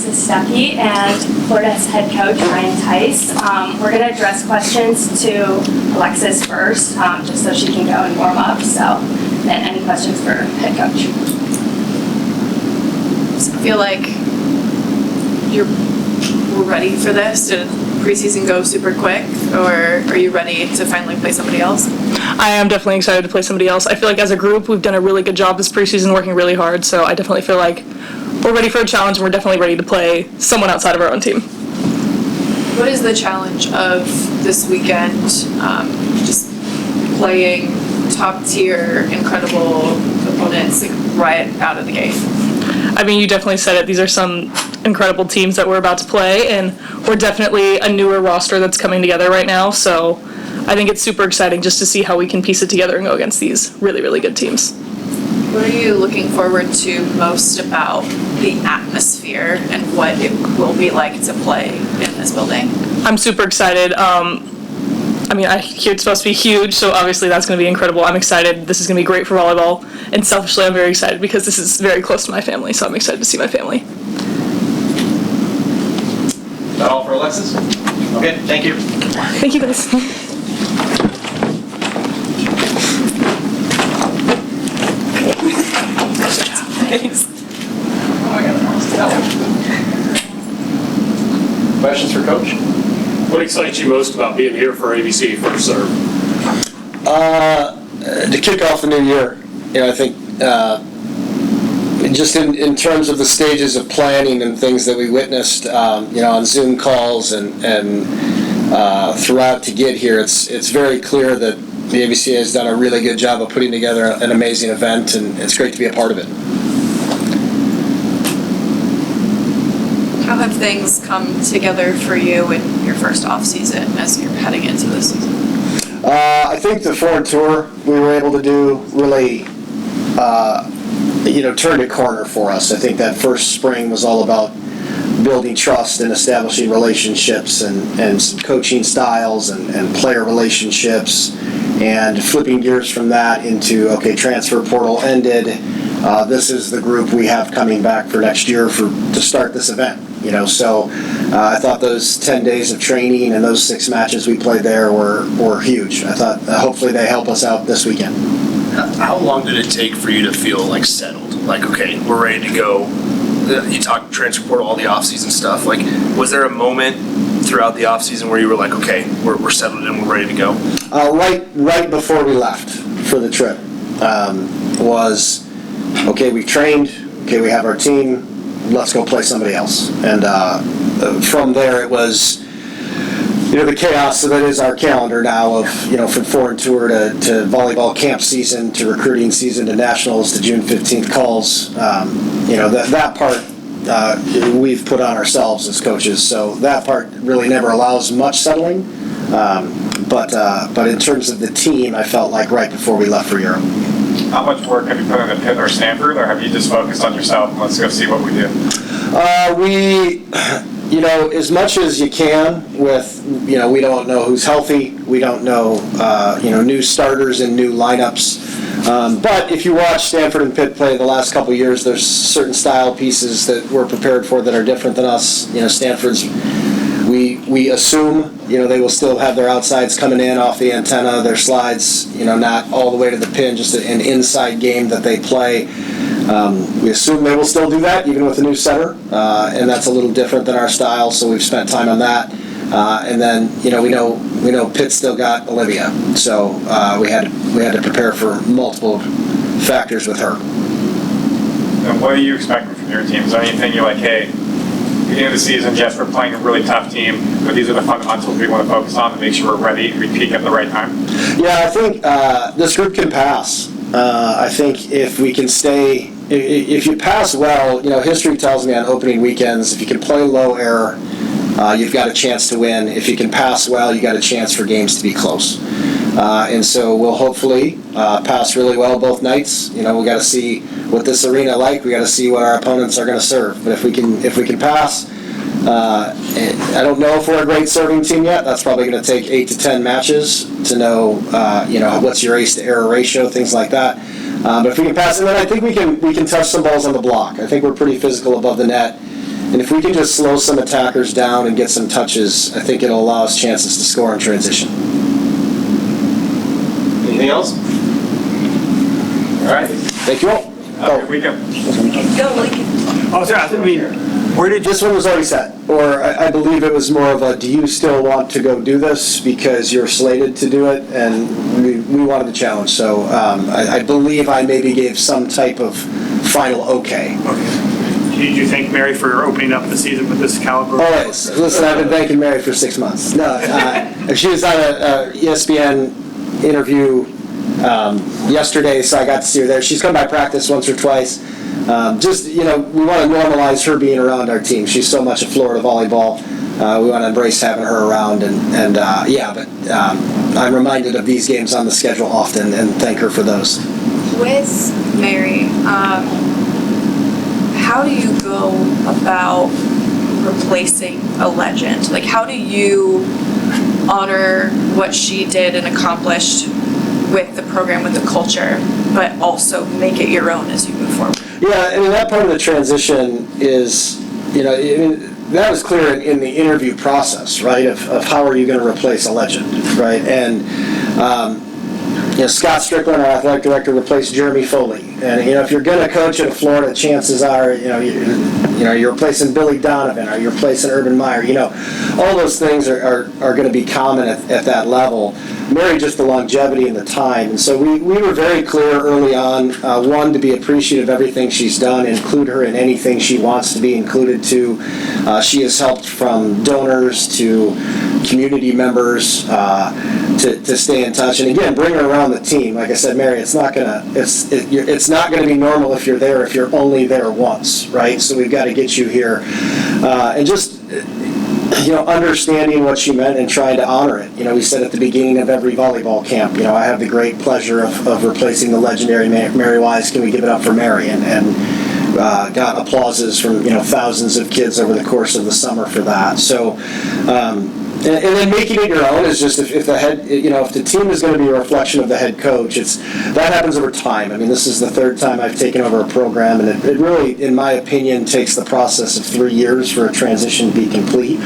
Alexis Stucky and Florida's head coach, Ryan Theis. We're going to address questions to Alexis first, just so she can go and warm up. So then any questions for head coach? Does it feel like we're ready for this? Did preseason go super quick, or are you ready to finally play somebody else? I am definitely excited to play somebody else. I feel like as a group, we've done a really good job this preseason, working really hard, so I definitely feel like we're ready for a challenge, and we're definitely ready to play someone outside of our own team. What is the challenge of this weekend, just playing top-tier, incredible opponents right out of the gate? I mean, you definitely said it. These are some incredible teams that we're about to play, and we're definitely a newer roster that's coming together right now, so I think it's super exciting just to see how we can piece it together and go against these really, really good teams. What are you looking forward to most about the atmosphere and what it will be like to play in this building? I'm super excited. I hear it's supposed to be huge, so obviously that's going to be incredible. I'm excited. This is going to be great for volleyball, and selfishly I'm very excited because this is very close to my family, so I'm excited to see my family. Is that all for Alexis? Okay, thank you. Thank you, guys. Questions for Coach? What excites you most about being here for AVCA First Serve? To kick off the new year, I think just in terms of the stages of planning and things that we witnessed, on Zoom calls and throughout to get here, it's very clear that the AVCA has done a really good job of putting together an amazing event, and it's great to be a part of it. How have things come together for you in your first off-season as you're heading into this season? I think the foreign tour we were able to do really, turned a corner for us. I think that first spring was all about building trust and establishing relationships and some coaching styles and player relationships, and flipping gears from that into, okay, transfer portal ended. This is the group we have coming back for next year to start this event. So I thought those 10 days of training and those 6 matches we played there were huge. I thought hopefully they help us out this weekend. How long did it take for you to feel like settled? Like, okay, we're ready to go. You talked transfer portal, all the off-season stuff. Like, was there a moment throughout the off-season where you were like, okay, we're settled in, we're ready to go? Right before we left for the trip was, okay, we've trained, okay, we have our team, let's go play somebody else. And from there it was, the chaos that is our calendar now of, from foreign tour to volleyball camp season to recruiting season to nationals to June 15th calls. That part we've put on ourselves as coaches. So that part really never allows much settling. But in terms of the team, I felt like right before we left for Europe. How much work have you put into Pitt or Stanford, or have you just focused on yourself and let's go see what we do? As much as you can with, we don't know who's healthy. We don't know, new starters and new lineups. But if you watch Stanford and Pitt play the last couple of years, there's certain style pieces that we're prepared for that are different than us. Stanford's, we assume, they will still have their outsides coming in off the antenna, their slides, not all the way to the pin, just an inside game that they play. We assume they will still do that, even with the new setter, and that's a little different than our style, so we've spent time on that. And then, we know Pitt still got Olivia, so we had to prepare for multiple factors with her. And what are you expecting from your team? Is there anything you're like, hey, beginning of the season, yes, we're playing a really tough team, but these are the fundamentals we want to focus on to make sure we're ready, we peak at the right time? Yeah, I think this group can pass. I think if we can stay, if you pass well, history tells me on opening weekends, if you can play low error, you've got a chance to win. If you can pass well, you got a chance for games to be close. And so we'll hopefully pass really well both nights. We got to see what this arena like. We got to see what our opponents are going to serve. But if we can pass, I don't know if we're a great serving team yet. That's probably going to take 8 to 10 matches to know, what's your ace to error ratio, things like that. But if we can pass it, then I think we can touch some balls on the block. I think we're pretty physical above the net. And if we can just slow some attackers down and get some touches, I think it'll allow us chances to score in transition. Anything else? All right. Thank you all. Have a good weekend. Oh, sorry, I mean, where did This one was already set, or I believe it was more of a, do you still want to go do this because you're slated to do it? And we wanted the challenge, so I believe I maybe gave some type of final okay. Did you thank Mary for opening up the season with this caliber? Always. Listen, I've been thanking Mary for 6 months. No, she was on a ESPN interview yesterday, so I got to see her there. She's come by practice once or twice. Just, we want to normalize her being around our team. She's so much of Florida volleyball. We want to embrace having her around, but I'm reminded of these games on the schedule often and thank her for those. With Mary, how do you go about replacing a legend? Like, how do you honor what she did and accomplished with the program, with the culture, but also make it your own as you move forward? Yeah, I mean, that part of the transition is, that was clear in the interview process, right, of how are you going to replace a legend, right? And, Scott Strickland, our athletic director, replaced Jeremy Foley. And, if you're going to coach in Florida, chances are, you're replacing Billy Donovan, or you're replacing Urban Meyer. All those things are going to be common at that level. Mary, just the longevity and the time. And so we were very clear early on, one, to be appreciative of everything she's done, include her in anything she wants to be included to. She has helped from donors to community members to stay in touch. And again, bring her around the team. Like I said, Mary, it's not gonna be normal if you're there if you're only there once, right? So we've got to get you here, and just understanding what she meant and trying to honor it. We said at the beginning of every volleyball camp, I have the great pleasure of replacing the legendary Mary Wise. Can we give it up for Mary? And got applauses from thousands of kids over the course of the summer for that. So. And then making it your own is just if the head, if the team is going to be a reflection of the head coach, that happens over time. I mean, this is the third time I've taken over a program, and it really, in my opinion, takes the process of 3 years for a transition to be complete.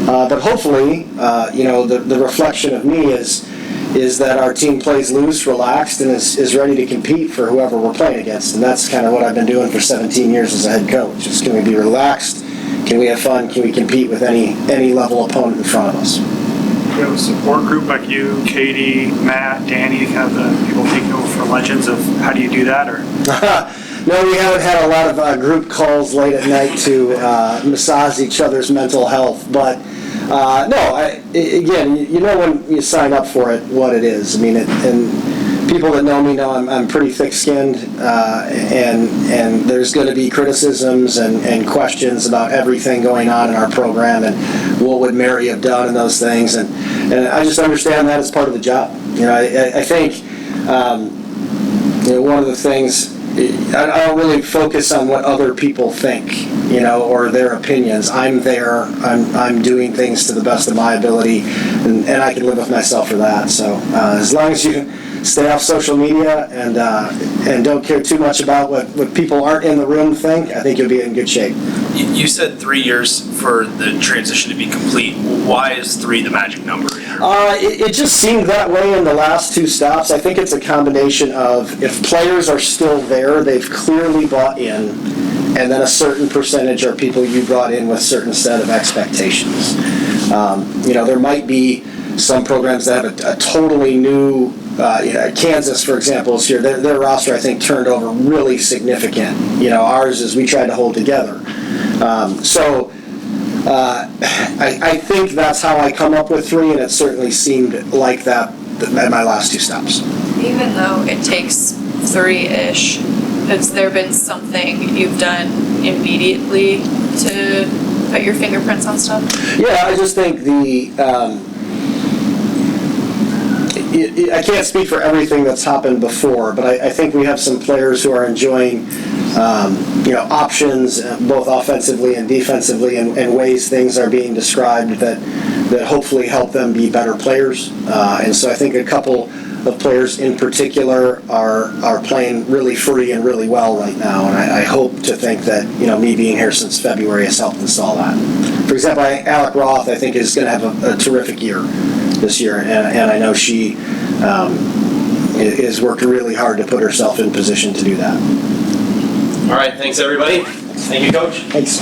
But hopefully, the reflection of me is that our team plays loose, relaxed, and is ready to compete for whoever we're playing against. And that's kind of what I've been doing for 17 years as a head coach. Is can we be relaxed? Can we have fun? Can we compete with any level opponent in front of us? You have a support group like you, Katie, Matt, Danny, kind of the people taking over for legends of how do you do that? Or No, we haven't had a lot of group calls late at night to massage each other's mental health. But again, when you sign up for it, what it is. I mean, and people that know me know I'm pretty thick-skinned, and there's going to be criticisms and questions about everything going on in our program and what would Mary have done and those things, and I just understand that as part of the job. I think one of the things, I don't really focus on what other people think, or their opinions. I'm there. I'm doing things to the best of my ability, and I can live with myself for that. So as long as you stay off social media and don't care too much about what people aren't in the room think, I think you'll be in good shape. You said 3 years for the transition to be complete. Why is 3 the magic number? It just seemed that way in the last 2 stops. I think it's a combination of if players are still there, they've clearly bought in, and then a certain percentage are people you brought in with a certain set of expectations. There might be some programs that have a totally new, Kansas, for example, is here. Their roster, I think, turned over really significant. Ours is we tried to hold together. I think that's how I come up with 3, and it certainly seemed like that at my last 2 stops. Even though it takes 3-ish, has there been something you've done immediately to put your fingerprints on stuff? Yeah, I just think I can't speak for everything that's happened before, but I think we have some players who are enjoying options both offensively and defensively, and ways things are being described that hopefully help them be better players. And so I think a couple of players in particular are playing really free and really well right now, and I hope to think that, me being here since February has helped install that. For example, Alec Roth, I think, is going to have a terrific year this year, and I know she is working really hard to put herself in position to do that. All right, thanks everybody. Thank you, Coach. Thanks.